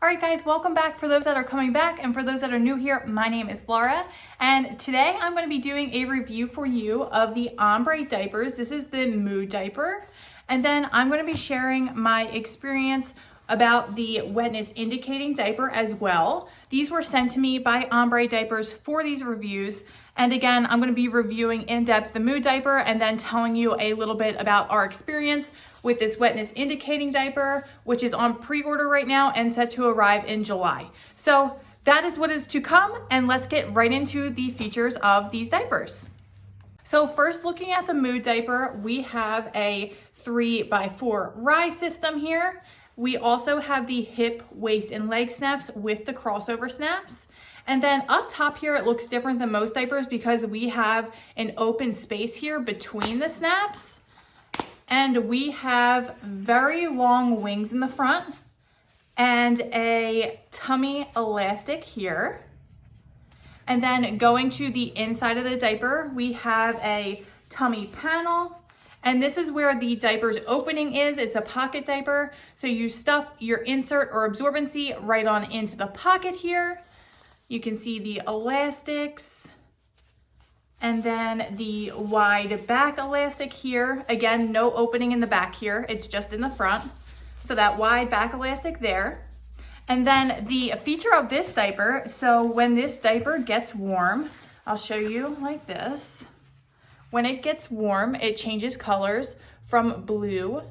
All right, guys, welcome back. For those that are coming back and for those that are new here, my name is Laura, and today I'm going to be doing a review for you of the Ombre Diapers. This is the Mood Diaper, and then I'm going to be sharing my experience about the Wetness indicating diaper as well. These were sent to me by Ombre Diapers for these reviews. And again, I'm going to be reviewing in depth the Mood Diaper and then telling you a little bit about our experience with this Wetness indicating diaper, which is on pre-order right now and set to arrive in July. So that is what is to come, and let's get right into the features of these diapers. So first, looking at the Mood Diaper, we have a 3x4 rise system here. We also have the hip, waist, and leg snaps with the crossover snaps. And then up top here, it looks different than most diapers because we have an open space here between the snaps. And we have very long wings in the front and a tummy elastic here. And then going to the inside of the diaper, we have a tummy panel. And this is where the diaper's opening is. It's a pocket diaper. So you stuff your insert or absorbency right on into the pocket here. You can see the elastics and then the wide back elastic here. Again, no opening in the back here. It's just in the front. So that wide back elastic there. And then the feature of this diaper, so when this diaper gets warm, I'll show you like this. When it gets warm, it changes colors from blue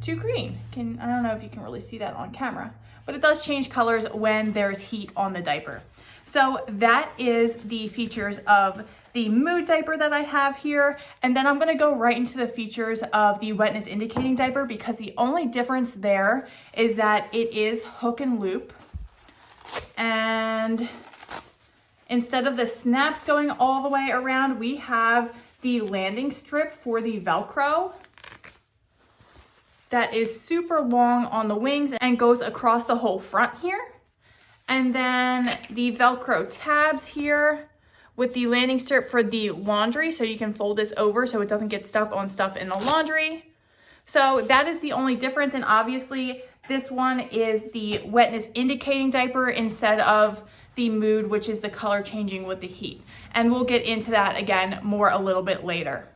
to green. I don't know if you can really see that on camera, but it does change colors when there's heat on the diaper. So that is the features of the Mood Diaper that I have here. And then I'm gonna go right into the features of the Wetness indicating diaper because the only difference there is that it is hook and loop. And instead of the snaps going all the way around, we have the landing strip for the Velcro that is super long on the wings and goes across the whole front here. And then the Velcro tabs here with the landing strip for the laundry, so you can fold this over so it doesn't get stuck on stuff in the laundry. So that is the only difference, and obviously this one is the Wetness indicating diaper instead of the Mood, which is the color changing with the heat. And we'll get into that again more a little bit later.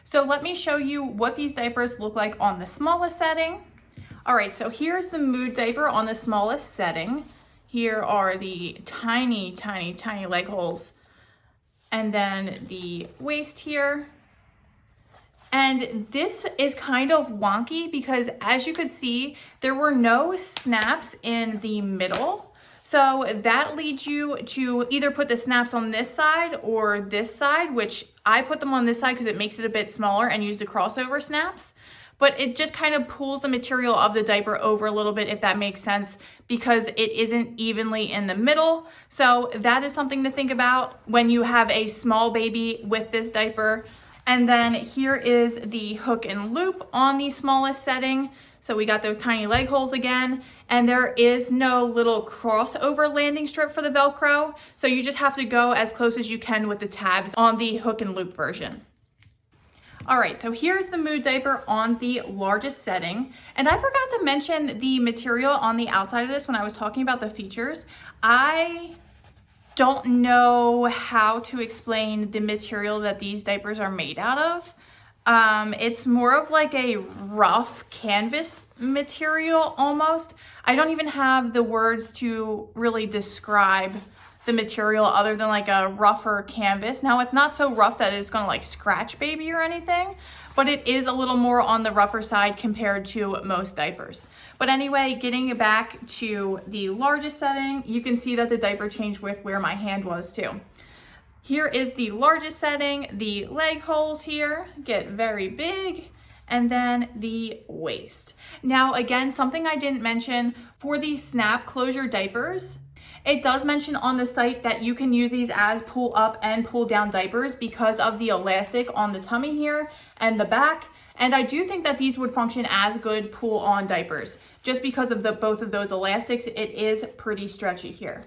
So let me show you what these diapers look like on the smallest setting. All right, so here's the Mood Diaper on the smallest setting. Here are the tiny, tiny, tiny leg holes. And then the waist here. And this is kind of wonky because as you could see, there were no snaps in the middle. So that leads you to either put the snaps on this side or this side, which I put them on this side because it makes it a bit smaller, and use the crossover snaps. But it just kind of pulls the material of the diaper over a little bit, if that makes sense, because it isn't evenly in the middle. So that is something to think about when you have a small baby with this diaper. And then here is the hook and loop on the smallest setting. So we got those tiny leg holes again, and there is no little crossover landing strip for the Velcro. So you just have to go as close as you can with the tabs on the hook and loop version. All right, so here's the Mood Diaper on the largest setting. And I forgot to mention the material on the outside of this when I was talking about the features. I don't know how to explain the material that these diapers are made out of. It's more of like a rough canvas material almost. I don't even have the words to really describe the material other than like a rougher canvas. Now, it's not so rough that it's gonna like scratch baby or anything, but it is a little more on the rougher side compared to most diapers. But anyway, getting back to the largest setting, you can see that the diaper changed with where my hand was too. Here is the largest setting. The leg holes here get very big, and then the waist. Now, again, something I didn't mention for these snap closure diapers, it does mention on the site that you can use these as pull up and pull down diapers because of the elastic on the tummy here and the back. And I do think that these would function as good pull on diapers just because of both of those elastics. It is pretty stretchy here.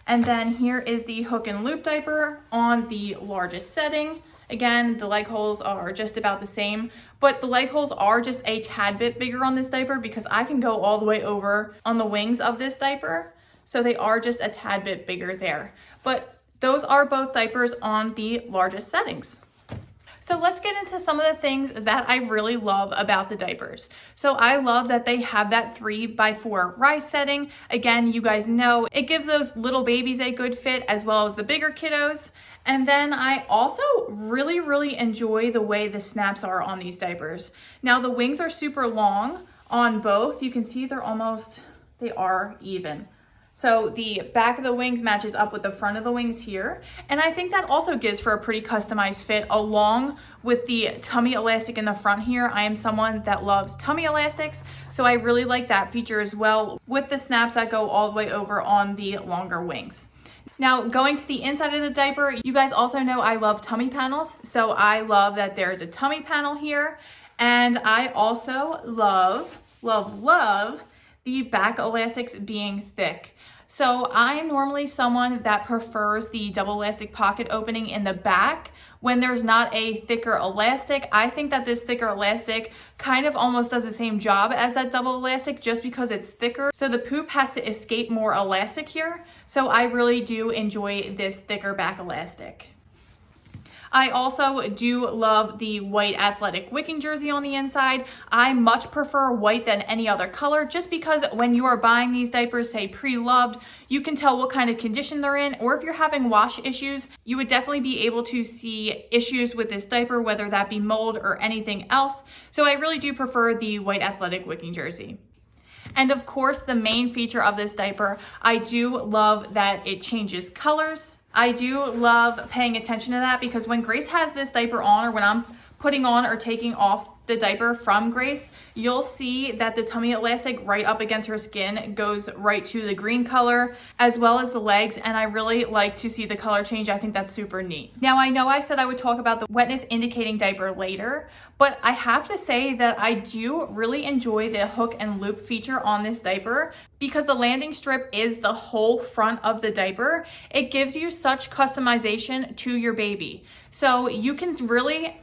And then here is the hook and loop diaper on the largest setting. Again, the leg holes are just about the same, but the leg holes are just a tad bit bigger on this diaper because I can go all the way over on the wings of this diaper. So they are just a tad bit bigger there. But those are both diapers on the largest settings. So let's get into some of the things that I really love about the diapers. So I love that they have that 3x4 rise setting. Again, you guys know it gives those little babies a good fit as well as the bigger kiddos. And then I also really enjoy the way the snaps are on these diapers. Now the wings are super long on both. You can see they are even. So the back of the wings matches up with the front of the wings here. And I think that also gives for a pretty customized fit along with the tummy elastic in the front here. I am someone that loves tummy elastics, so I really like that feature as well with the snaps that go all the way over on the longer wings. Now going to the inside of the diaper, you guys also know I love tummy panels. So I love that there's a tummy panel here. And I also love the back elastics being thick. So I'm normally someone that prefers the double elastic pocket opening in the back when there's not a thicker elastic. I think that this thicker elastic kind of almost does the same job as that double elastic just because it's thicker. So the poop has to escape more elastic here. So I really do enjoy this thicker back elastic. I also do love the white athletic wicking jersey on the inside. I much prefer white than any other color just because when you are buying these diapers, say pre-loved, you can tell what kind of condition they're in, or if you're having wash issues, you would definitely be able to see issues with this diaper, whether that be mold or anything else. So I really do prefer the white athletic wicking jersey. And of course, the main feature of this diaper, I do love that it changes colors. I do love paying attention to that because when Grace has this diaper on, or when I'm putting on or taking off the diaper from Grace, you'll see that the tummy elastic right up against her skin goes right to the green color, as well as the legs, and I really like to see the color change. I think that's super neat. Now, I know I said I would talk about the wetness indicating diaper later, but I have to say that I do really enjoy the hook and loop feature on this diaper because the landing strip is the whole front of the diaper. It gives you such customization to your baby. So you can really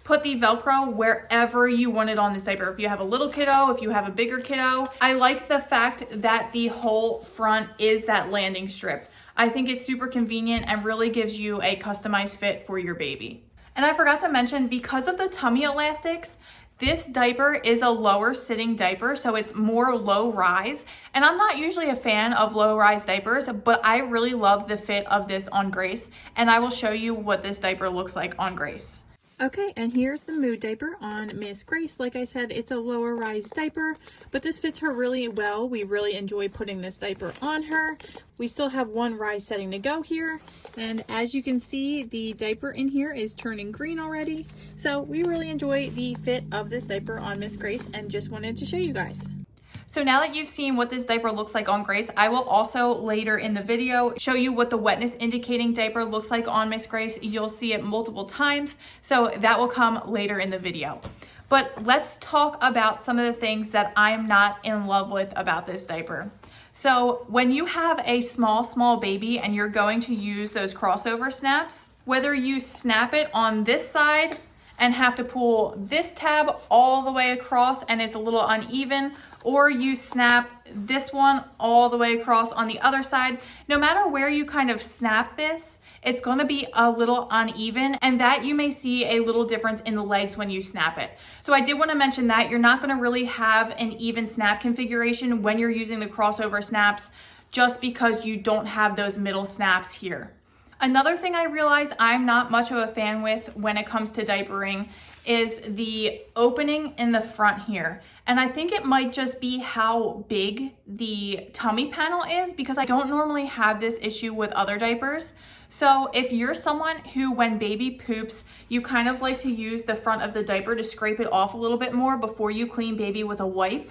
put the Velcro wherever you want it on this diaper. If you have a little kiddo, if you have a bigger kiddo. I like the fact that the whole front is that landing strip. I think it's super convenient and really gives you a customized fit for your baby. And I forgot to mention, because of the tummy elastics, this diaper is a lower sitting diaper, so it's more low rise. And I'm not usually a fan of low rise diapers, but I really love the fit of this on Grace. And I will show you what this diaper looks like on Grace. Okay, and here's the mood diaper on Miss Grace. Like I said, it's a lower rise diaper, but this fits her really well. We really enjoy putting this diaper on her. We still have one rise setting to go here. And as you can see, the diaper in here is turning green already. So we really enjoy the fit of this diaper on Miss Grace and just wanted to show you guys. So now that you've seen what this diaper looks like on Grace, I will also later in the video show you what the wetness indicating diaper looks like on Miss Grace. You'll see it multiple times, so that will come later in the video. But let's talk about some of the things that I'm not in love with about this diaper. So when you have a small baby and you're going to use those crossover snaps, whether you snap it on this side and have to pull this tab all the way across and it's a little uneven, or you snap this one all the way across on the other side, no matter where you kind of snap this, it's gonna be a little uneven, and that you may see a little difference in the legs when you snap it. So I did wanna mention that you're not gonna really have an even snap configuration when you're using the crossover snaps, just because you don't have those middle snaps here. Another thing I realized I'm not much of a fan with when it comes to diapering is the opening in the front here. And I think it might just be how big the tummy panel is, because I don't normally have this issue with other diapers. So if you're someone who, when baby poops, you kind of like to use the front of the diaper to scrape it off a little bit more before you clean baby with a wipe,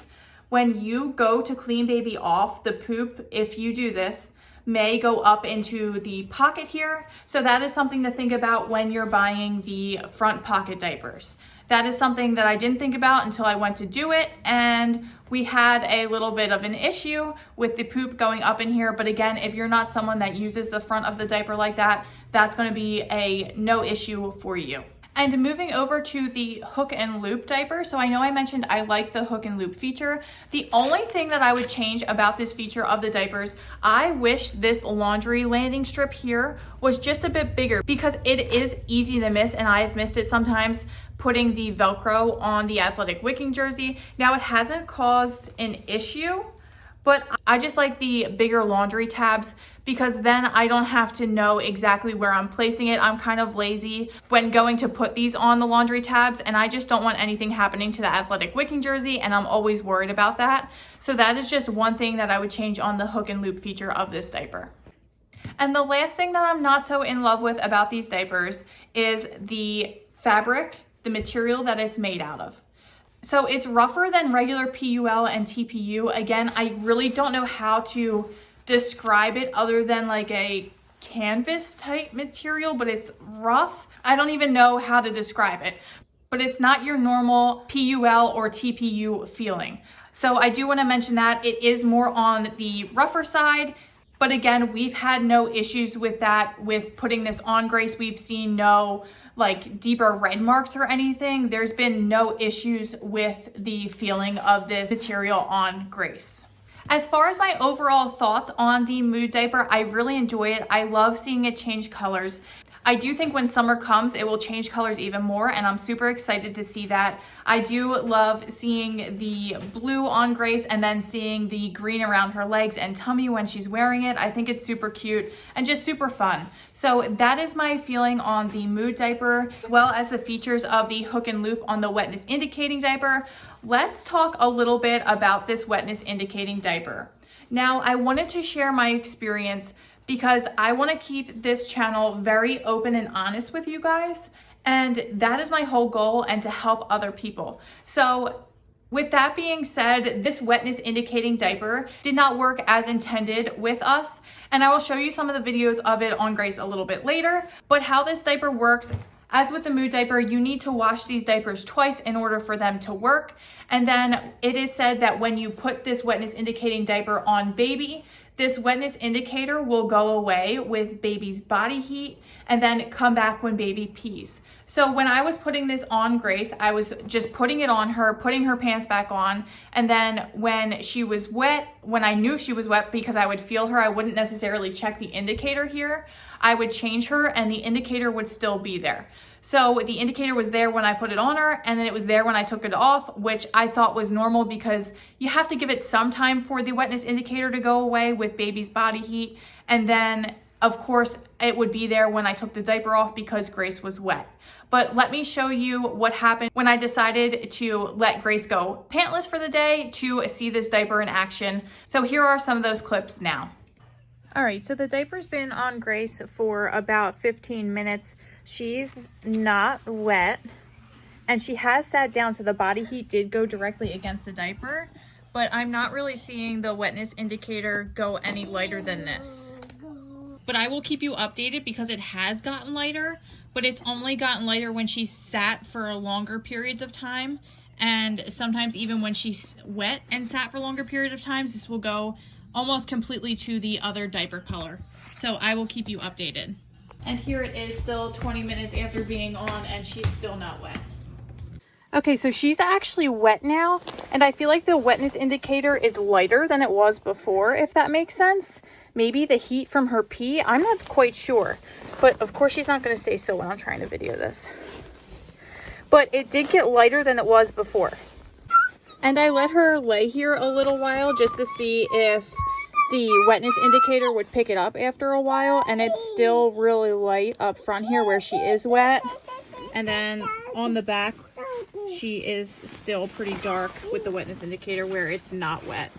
when you go to clean baby off, the poop, if you do this, may go up into the pocket here. So that is something to think about when you're buying the front pocket diapers. That is something that I didn't think about until I went to do it, and we had a little bit of an issue with the poop going up in here. But again, if you're not someone that uses the front of the diaper like that, that's going to be a no issue for you. And moving over to the hook and loop diaper. So I know I mentioned I like the hook and loop feature. The only thing that I would change about this feature of the diapers, I wish this laundry landing strip here was just a bit bigger, because it is easy to miss, and I've missed it sometimes putting the Velcro on the athletic wicking jersey. Now, it hasn't caused an issue, but I just like the bigger laundry tabs, because then I don't have to know exactly where I'm placing it. I'm kind of lazy when going to put these on the laundry tabs, and I just don't want anything happening to the athletic wicking jersey, and I'm always worried about that. So that is just one thing that I would change on the hook and loop feature of this diaper. And the last thing that I'm not so in love with about these diapers is the fabric, the material that it's made out of. So it's rougher than regular PUL and TPU. Again, I really don't know how to describe it other than like a canvas type material, but it's rough. I don't even know how to describe it, but it's not your normal PUL or TPU feeling. So I do want to mention that it is more on the rougher side, but again, we've had no issues with that with putting this on Grace. We've seen no like deeper red marks or anything. There's been no issues with the feeling of this material on Grace. As far as my overall thoughts on the Mood diaper, I really enjoy it. I love seeing it change colors. I do think when summer comes, it will change colors even more, and I'm super excited to see that. I do love seeing the blue on Grace and then seeing the green around her legs and tummy when she's wearing it. I think it's super cute and just super fun. So that is my feeling on the Mood diaper, as well as the features of the hook and loop on the wetness indicating diaper. Let's talk a little bit about this wetness indicating diaper. Now, I wanted to share my experience because I want to keep this channel very open and honest with you guys, and that is my whole goal, and to help other people. So with that being said, this wetness indicating diaper did not work as intended with us, and I will show you some of the videos of it on Grace a little bit later. But how this diaper works, as with the Mood diaper, you need to wash these diapers twice in order for them to work. And then it is said that when you put this wetness indicating diaper on baby, this wetness indicator will go away with baby's body heat and then come back when baby pees. So when I was putting this on Grace, I was just putting it on her, putting her pants back on. And then when she was wet, when I knew she was wet, because I would feel her, I wouldn't necessarily check the indicator here. I would change her and the indicator would still be there. So the indicator was there when I put it on her, and then it was there when I took it off, which I thought was normal because you have to give it some time for the wetness indicator to go away with baby's body heat. And then of course it would be there when I took the diaper off because Grace was wet. But let me show you what happened when I decided to let Grace go pantless for the day to see this diaper in action. So here are some of those clips now. All right, so the diaper's been on Grace for about 15 minutes. She's not wet, and she has sat down, so the body heat did go directly against the diaper, but I'm not really seeing the wetness indicator go any lighter than this. But I will keep you updated because it has gotten lighter, but it's only gotten lighter when she sat for longer periods of time, and sometimes even when she's wet and sat for longer period of times, this will go almost completely to the other diaper color. So I will keep you updated. And here it is still 20 minutes after being on, and she's still not wet. Okay, so she's actually wet now, and I feel like the wetness indicator is lighter than it was before, if that makes sense. Maybe the heat from her pee, I'm not quite sure. But of course she's not gonna stay still when I'm trying to video this. But it did get lighter than it was before. And I let her lay here a little while just to see if the wetness indicator would pick it up after a while, and it's still really light up front here where she is wet, and then on the back she is still pretty dark with the wetness indicator where it's not wet.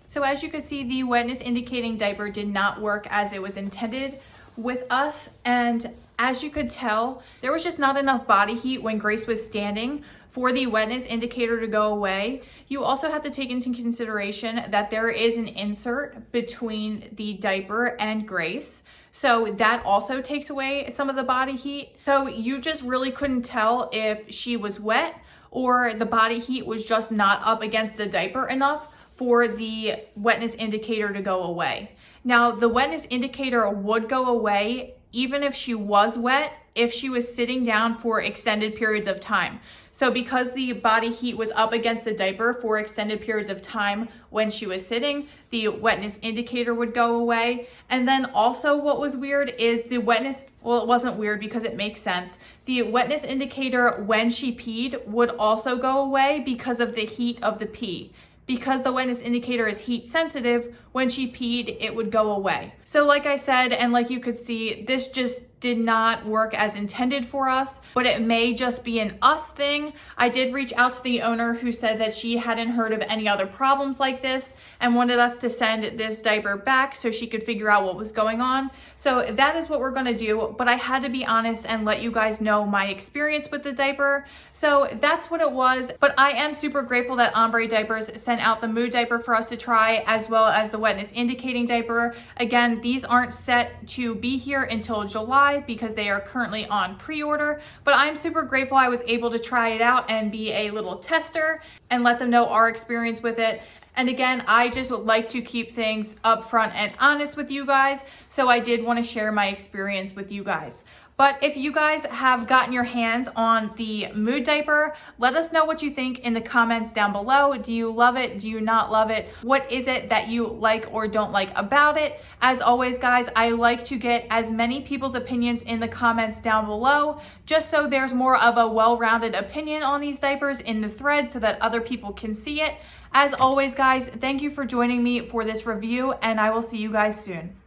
So as you can see, the wetness indicating diaper did not work as it was intended with us, and as you could tell, there was just not enough body heat when Grace was standing for the wetness indicator to go away. You also have to take into consideration that there is an insert between the diaper and Grace. So that also takes away some of the body heat. So you just really couldn't tell if she was wet or the body heat was just not up against the diaper enough for the wetness indicator to go away. Now, the wetness indicator would go away even if she was wet, if she was sitting down for extended periods of time. So because the body heat was up against the diaper for extended periods of time when she was sitting, the wetness indicator would go away. And then also what was weird is the wetness, well, it wasn't weird because it makes sense. The wetness indicator when she peed would also go away because of the heat of the pee. Because the wetness indicator is heat sensitive, when she peed, it would go away. So like I said, and like you could see, this just did not work as intended for us, but it may just be an us thing. I did reach out to the owner who said that she hadn't heard of any other problems like this and wanted us to send this diaper back so she could figure out what was going on. So that is what we're gonna do, but I had to be honest and let you guys know my experience with the diaper. So that's what it was, but I am super grateful that Ombre Diapers sent out the mood diaper for us to try, as well as the wetness indicating diaper. Again, these aren't set to be here until July because they are currently on pre-order, but I'm super grateful I was able to try it out and be a little tester and let them know our experience with it. And again, I just like to keep things upfront and honest with you guys, so I did want to share my experience with you guys. But if you guys have gotten your hands on the mood diaper, let us know what you think in the comments down below. Do you love it? Do you not love it? What is it that you like or don't like about it? As always, guys, I like to get as many people's opinions in the comments down below, just so there's more of a well-rounded opinion on these diapers in the thread so that other people can see it. As always, guys, thank you for joining me for this review, and I will see you guys soon.